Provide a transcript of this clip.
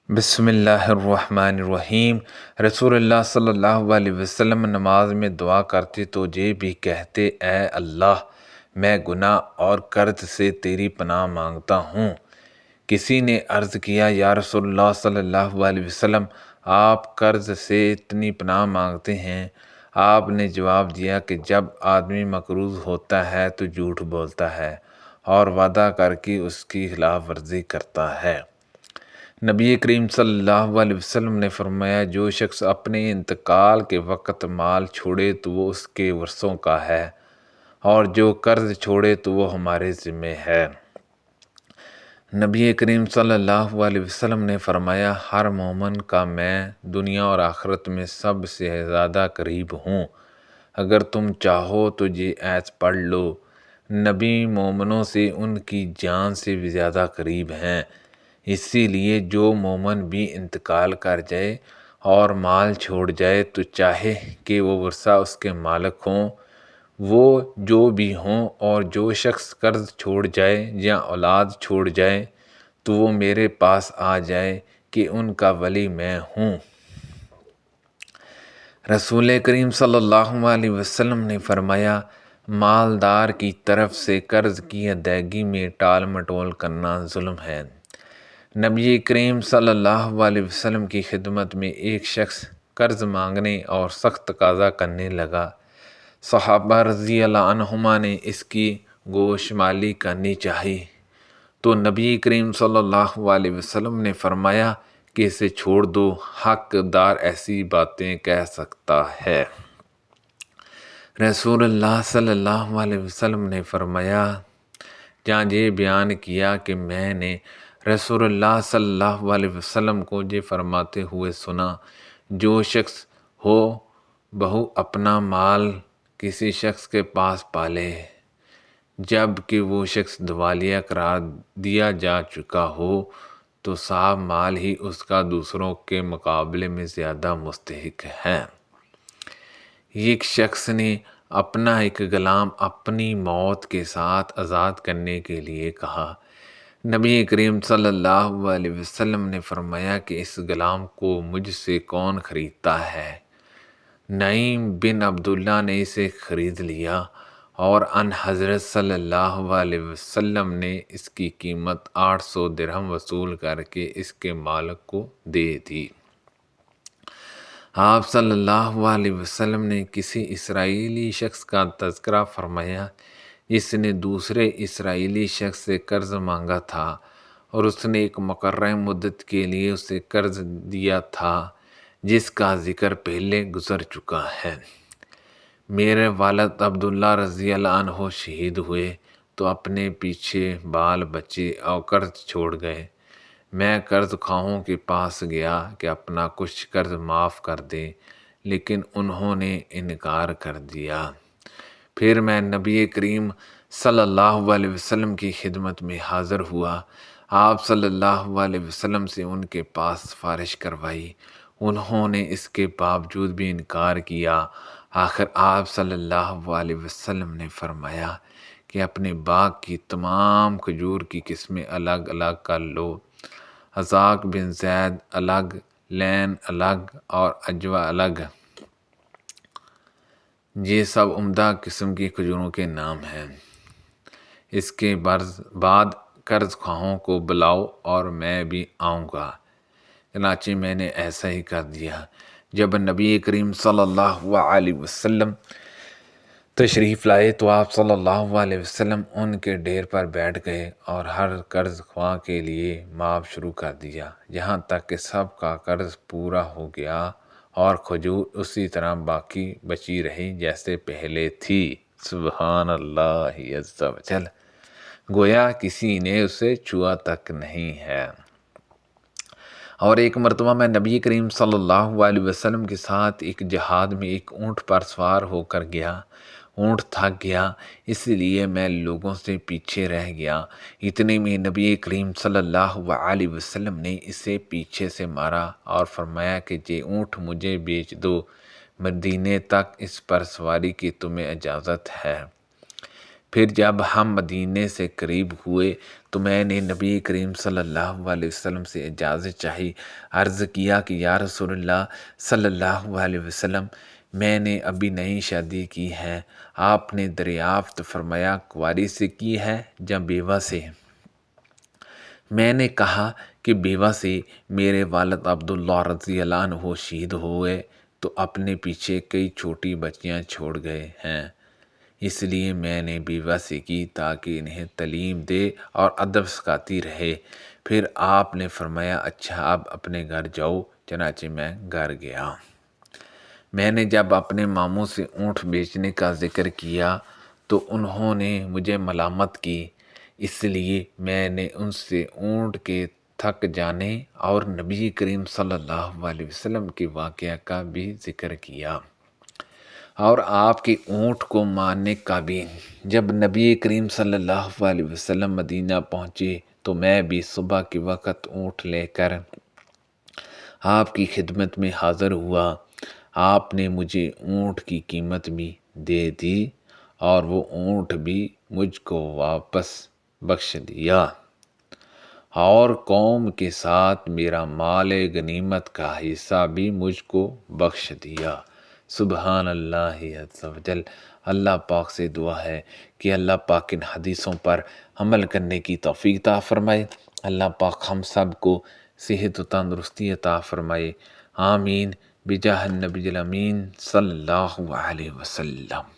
بسم اللہ الرحمن الرحیم۔ رسول اللہ صلی اللہ علیہ وسلم نماز میں دعا کرتے تو یہ بھی کہتے، اے اللہ، میں گناہ اور قرض سے تیری پناہ مانگتا ہوں۔ کسی نے عرض کیا، یا رسول اللہ صلی اللہ علیہ وسلم، آپ قرض سے اتنی پناہ مانگتے ہیں؟ آپ نے جواب دیا کہ جب آدمی مقروض ہوتا ہے تو جھوٹ بولتا ہے اور وعدہ کر کے اس کی خلاف ورزی کرتا ہے۔ نبی کریم صلی اللہ علیہ وسلم نے فرمایا، جو شخص اپنے انتقال کے وقت مال چھوڑے تو وہ اس کے ورثوں کا ہے، اور جو قرض چھوڑے تو وہ ہمارے ذمہ ہے۔ نبی کریم صلی اللہ علیہ وسلم نے فرمایا، ہر مومن کا میں دنیا اور آخرت میں سب سے زیادہ قریب ہوں۔ اگر تم چاہو تو یہ ایت پڑھ لو، نبی مومنوں سے ان کی جان سے بھی زیادہ قریب ہیں۔ اسی لیے جو مومن بھی انتقال کر جائے اور مال چھوڑ جائے تو چاہے کہ وہ ورثہ اس کے مالک ہوں، وہ جو بھی ہوں، اور جو شخص قرض چھوڑ جائے یا اولاد چھوڑ جائے تو وہ میرے پاس آ جائے کہ ان کا ولی میں ہوں۔ رسول کریم صلی اللہ علیہ وسلم نے فرمایا، مالدار کی طرف سے قرض کی ادائیگی میں ٹال مٹول کرنا ظلم ہے۔ نبی کریم صلی اللہ علیہ وسلم کی خدمت میں ایک شخص قرض مانگنے اور سخت تقاضا کرنے لگا۔ صحابہ رضی اللہ عنہما نے اس کی گوشمالی کرنی چاہی تو نبی کریم صلی اللہ علیہ وسلم نے فرمایا کہ اسے چھوڑ دو، حق دار ایسی باتیں کہہ سکتا ہے۔ رسول اللہ صلی اللہ علیہ وسلم نے فرمایا، جہاں یہ بیان کیا کہ میں نے رسول اللہ صلی اللہ علیہ وسلم کو یہ فرماتے ہوئے سنا، جو شخص ہو بہو اپنا مال کسی شخص کے پاس پالے جب کہ وہ شخص دیوالیہ قرار دیا جا چکا ہو تو صاحب مال ہی اس کا دوسروں کے مقابلے میں زیادہ مستحق ہے۔ ایک شخص نے اپنا ایک غلام اپنی موت کے ساتھ آزاد کرنے کے لیے کہا۔ نبی کریم صلی اللہ علیہ وسلم نے فرمایا کہ اس غلام کو مجھ سے کون خریدتا ہے؟ نعیم بن عبداللہ نے اسے خرید لیا اور ان حضرت صلی اللہ علیہ وسلم نے اس کی قیمت 800 درہم وصول کر کے اس کے مالک کو دے دی۔ آپ صلی اللہ علیہ وسلم نے کسی اسرائیلی شخص کا تذکرہ فرمایا جس نے دوسرے اسرائیلی شخص سے قرض مانگا تھا اور اس نے ایک مقررہ مدت کے لیے اسے قرض دیا تھا جس کا ذکر پہلے گزر چکا ہے۔ میرے والد عبداللہ رضی اللہ عنہ شہید ہوئے تو اپنے پیچھے بال بچے اور قرض چھوڑ گئے۔ میں قرض خواہوں کے پاس گیا کہ اپنا کچھ قرض معاف کر دیں، لیکن انہوں نے انکار کر دیا۔ پھر میں نبی کریم صلی اللہ علیہ وسلم کی خدمت میں حاضر ہوا۔ آپ صلی اللہ علیہ وسلم سے ان کے پاس سفارش کروائی، انہوں نے اس کے باوجود بھی انکار کیا۔ آخر آپ صلی اللہ علیہ وسلم نے فرمایا کہ اپنے باغ کی تمام کھجور کی قسمیں الگ الگ کر لو، عزاق بن زید الگ، لین الگ اور عجوہ الگ۔ یہ سب عمدہ قسم کی کھجوروں کے نام ہیں۔ اس کے بعد قرض خواہوں کو بلاؤ اور میں بھی آؤں گا۔ چنانچہ میں نے ایسا ہی کر دیا۔ جب نبی کریم صلی اللہ علیہ وسلم تشریف لائے تو آپ صلی اللہ علیہ وسلم ان کے ڈیر پر بیٹھ گئے اور ہر قرض خواہ کے لیے معاف شروع کر دیا، یہاں تک کہ سب کا قرض پورا ہو گیا اور کھجور اسی طرح باقی بچی رہی جیسے پہلے تھی۔ سبحان اللہ عز و جل، گویا کسی نے اسے چھوا تک نہیں ہے۔ اور ایک مرتبہ میں نبی کریم صلی اللہ علیہ وسلم کے ساتھ ایک جہاد میں ایک اونٹ پر سوار ہو کر گیا۔ اونٹ تھک گیا، اس لیے میں لوگوں سے پیچھے رہ گیا۔ اتنے میں نبی کریم صلی اللہ علیہ وسلم نے اسے پیچھے سے مارا اور فرمایا کہ یہ اونٹ مجھے بیچ دو، مدینے تک اس پر سواری کی تمہیں اجازت ہے۔ پھر جب ہم مدینے سے قریب ہوئے تو میں نے نبی کریم صلی اللہ علیہ وسلم سے اجازت چاہی، عرض کیا کہ یا رسول اللہ صلی اللہ علیہ وسلم، میں نے ابھی نئی شادی کی ہے، آپ نے دریافت فرمایا کنواری سے کی ہے یا بیوہ سے؟ میں نے کہا کہ بیوہ سے۔ میرے والد عبداللہ رضی اللہ عنہ شہید ہوئے تو اپنے پیچھے کئی چھوٹی بچیاں چھوڑ گئے ہیں، اس لیے میں نے بیوہ سے کی تاکہ انہیں تعلیم دے اور ادب سکھاتی رہے۔ پھر آپ نے فرمایا اچھا اب اپنے گھر جاؤ، چنانچہ میں گھر گیا۔ میں نے جب اپنے ماموں سے اونٹ بیچنے کا ذکر کیا تو انہوں نے مجھے ملامت کی، اس لیے میں نے ان سے اونٹ کے تھک جانے اور نبی کریم صلی اللہ علیہ وسلم کے واقعہ کا بھی ذکر کیا اور آپ کے اونٹ کو مارنے کا بھی۔ جب نبی کریم صلی اللہ علیہ وسلم مدینہ پہنچے تو میں بھی صبح کے وقت اونٹ لے کر آپ کی خدمت میں حاضر ہوا۔ آپ نے مجھے اونٹ کی قیمت بھی دے دی اور وہ اونٹ بھی مجھ کو واپس بخش دیا اور قوم کے ساتھ میرا مال غنیمت کا حصہ بھی مجھ کو بخش دیا۔ سبحان اللہ عز و جل۔ اللہ پاک سے دعا ہے کہ اللہ پاک ان حدیثوں پر عمل کرنے کی توفیق عطا فرمائے۔ اللہ پاک ہم سب کو صحت و تندرستی عطا فرمائے، آمین، بجاہ النبی الامین صلی اللہ علیہ وسلم۔